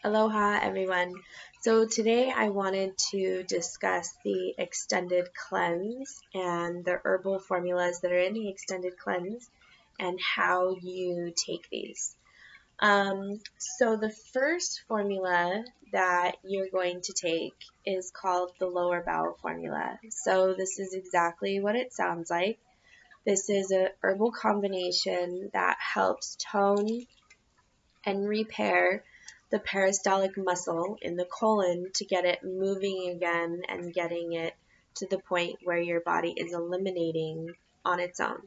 Aloha everyone. So today I wanted to discuss the extended cleanse and the herbal formulas that are in the extended cleanse and how you take these. So the first formula that you're going to take is called the lower bowel formula. So this is exactly what it sounds like. This is a herbal combination that helps tone and repair the peristaltic muscle in the colon to get it moving again and getting it to the point where your body is eliminating on its own.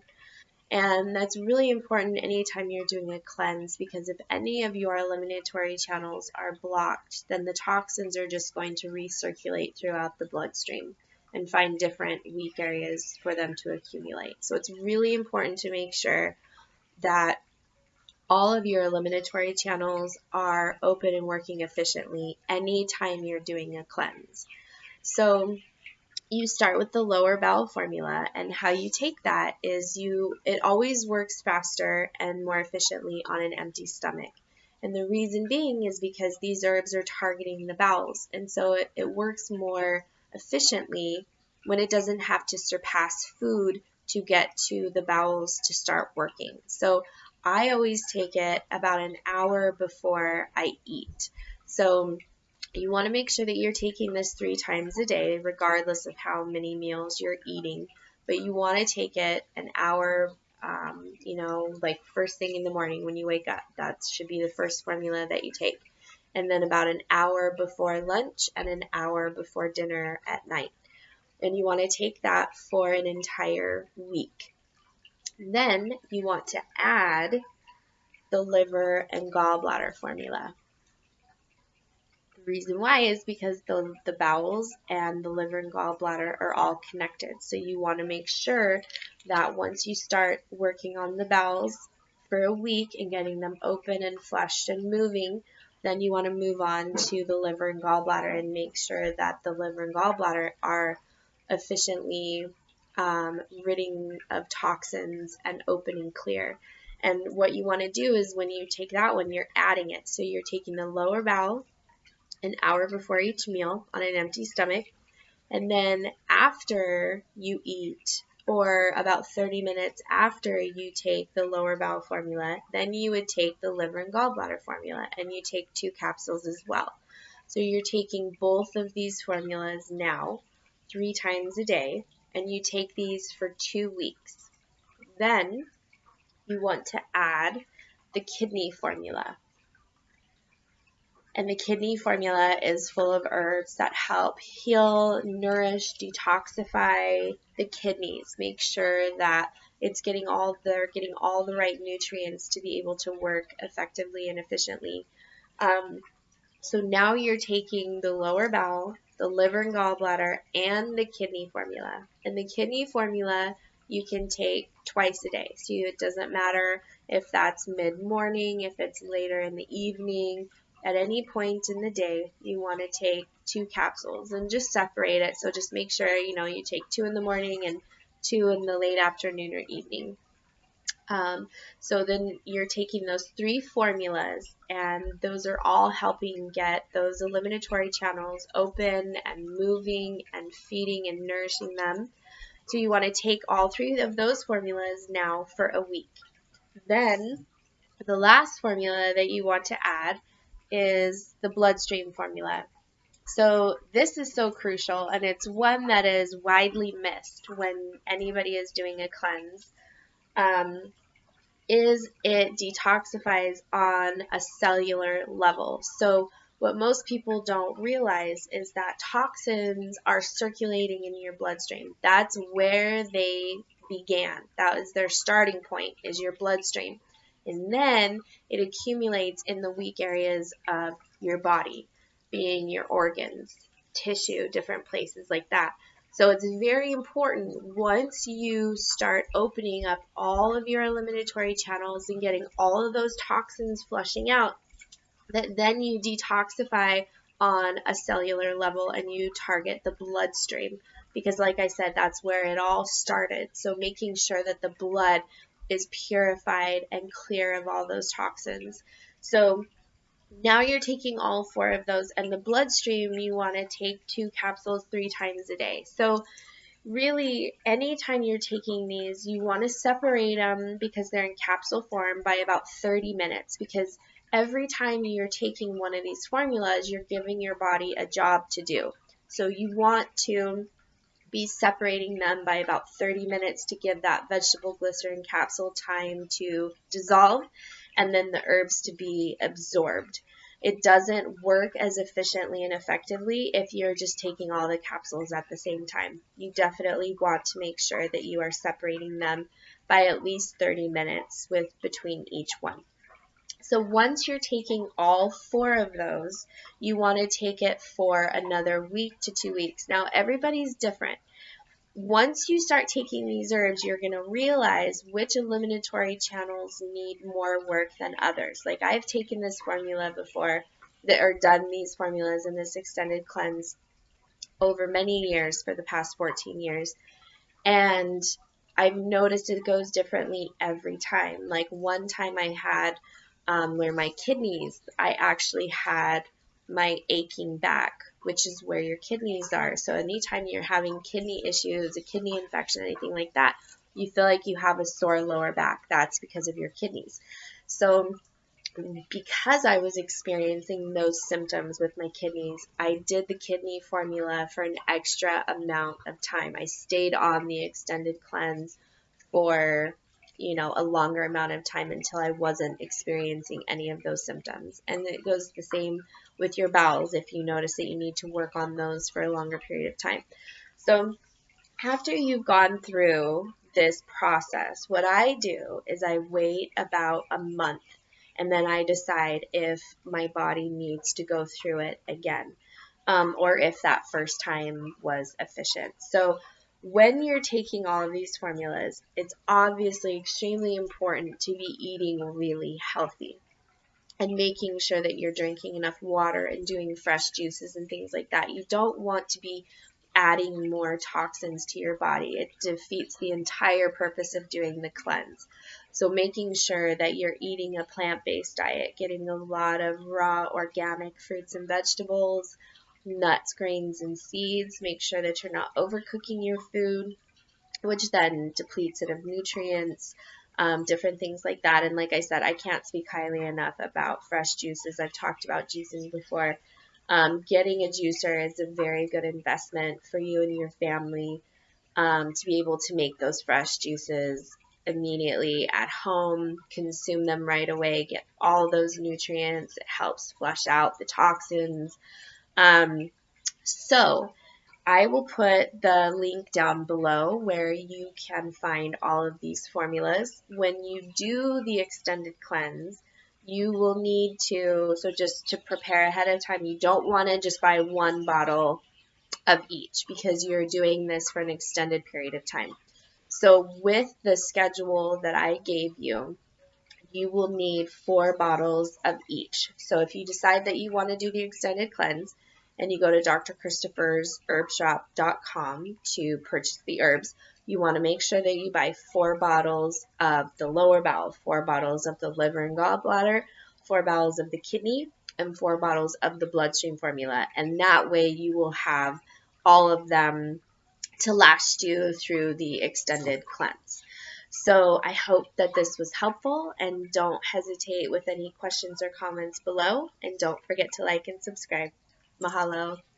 And that's really important anytime you're doing a cleanse, because if any of your eliminatory channels are blocked, then the toxins are just going to recirculate throughout the bloodstream and find different weak areas for them to accumulate. So it's really important to make sure that all of your eliminatory channels are open and working efficiently anytime you're doing a cleanse. So you start with the lower bowel formula, and how you take that is it always works faster and more efficiently on an empty stomach. And the reason being is because these herbs are targeting the bowels, and so it works more efficiently when it doesn't have to surpass food to get to the bowels to start working. So I always take it about an hour before I eat. So you want to make sure that you're taking this 3 times a day, regardless of how many meals you're eating. But you want to take it an hour, like first thing in the morning when you wake up. That should be the first formula that you take. And then about an hour before lunch and an hour before dinner at night. And you want to take that for an entire week. Then you want to add the liver and gallbladder formula. The reason why is because the bowels and the liver and gallbladder are all connected. So you want to make sure that once you start working on the bowels for a week and getting them open and flushed and moving, then you want to move on to the liver and gallbladder and make sure that the liver and gallbladder are efficiently ridding of toxins and open and clear. And what you want to do is when you take that one, you're adding it. So you're taking the lower bowel an hour before each meal on an empty stomach. And then after you eat, or about 30 minutes after you take the lower bowel formula, then you would take the liver and gallbladder formula, and you take 2 capsules as well. So you're taking both of these formulas now 3 times a day, and you take these for 2 weeks. Then you want to add the kidney formula. And the kidney formula is full of herbs that help heal, nourish, detoxify the kidneys. Make sure that they're getting all the right nutrients to be able to work effectively and efficiently. So now you're taking the lower bowel, the liver and gallbladder, and the kidney formula. And the kidney formula you can take twice a day. So it doesn't matter if that's mid-morning, if it's later in the evening. At any point in the day, you want to take 2 capsules and just separate it. So just make sure, you take 2 in the morning and 2 in the late afternoon or evening. So then you're taking those 3 formulas, and those are all helping get those eliminatory channels open and moving and feeding and nourishing them. So you want to take all 3 of those formulas now for a week. Then the last formula that you want to add is the Bloodstream Formula. So this is so crucial, and it's one that is widely missed when anybody is doing a cleanse. Is it detoxifies on a cellular level. So what most people don't realize is that toxins are circulating in your bloodstream. That's where they began. That was their starting point, is your bloodstream. And then it accumulates in the weak areas of your body, being your organs, tissue, different places like that. So it's very important, once you start opening up all of your eliminatory channels and getting all of those toxins flushing out, that then you detoxify on a cellular level and you target the bloodstream. Because like I said, that's where it all started. So making sure that the blood is purified and clear of all those toxins. So Now you're taking all 4 of those, and the bloodstream, you want to take 2 capsules 3 times a day. So really, anytime you're taking these, you want to separate them because they're in capsule form by about 30 minutes, because every time you're taking one of these formulas, you're giving your body a job to do. So you want to be separating them by about 30 minutes to give that vegetable glycerin capsule time to dissolve and then the herbs to be absorbed. It doesn't work as efficiently and effectively if you're just taking all the capsules at the same time. You definitely want to make sure that you are separating them by at least 30 minutes with between each one. So once you're taking all 4 of those, you want to take it for another week to 2 weeks. Now, everybody's different. Once you start taking these herbs, you're going to realize which eliminatory channels need more work than others. Like, I've taken this formula before, or done these formulas in this extended cleanse over many years, for the past 14 years, and I've noticed it goes differently every time. Like, one time I had where my kidneys, I actually had my aching back, which is where your kidneys are. So anytime you're having kidney issues, a kidney infection, anything like that, you feel like you have a sore lower back, that's because of your kidneys. So because I was experiencing those symptoms with my kidneys, I did the kidney formula for an extra amount of time. I stayed on the extended cleanse for, a longer amount of time until I wasn't experiencing any of those symptoms. And it goes the same with your bowels if you notice that you need to work on those for a longer period of time. So after you've gone through this process, what I do is I wait about a month, and then I decide if my body needs to go through it again, or if that first time was efficient. So when you're taking all of these formulas, it's obviously extremely important to be eating really healthy and making sure that you're drinking enough water and doing fresh juices and things like that. You don't want to be adding more toxins to your body. It defeats the entire purpose of doing the cleanse. So making sure that you're eating a plant-based diet, getting a lot of raw organic fruits and vegetables, nuts, grains, and seeds. Make sure that you're not overcooking your food, which then depletes it of nutrients, different things like that. And like I said, I can't speak highly enough about fresh juices. I've talked about juicing before. Getting a juicer is a very good investment for you and your family, to be able to make those fresh juices immediately at home, consume them right away, get all those nutrients. It helps flush out the toxins. So I will put the link down below where you can find all of these formulas. When you do the extended cleanse, you will need to, so just to prepare ahead of time, you don't want to just buy one bottle of each because you're doing this for an extended period of time. So with the schedule that I gave you, you will need 4 bottles of each. So if you decide that you want to do the extended cleanse and you go to drchristophers.herbshop.com to purchase the herbs, you want to make sure that you buy 4 bottles of the lower bowel, 4 bottles of the liver and gallbladder, 4 bottles of the kidney, and 4 bottles of the bloodstream formula. And that way you will have all of them to last you through the extended cleanse. So I hope that this was helpful, and don't hesitate with any questions or comments below, and don't forget to like and subscribe. Mahalo.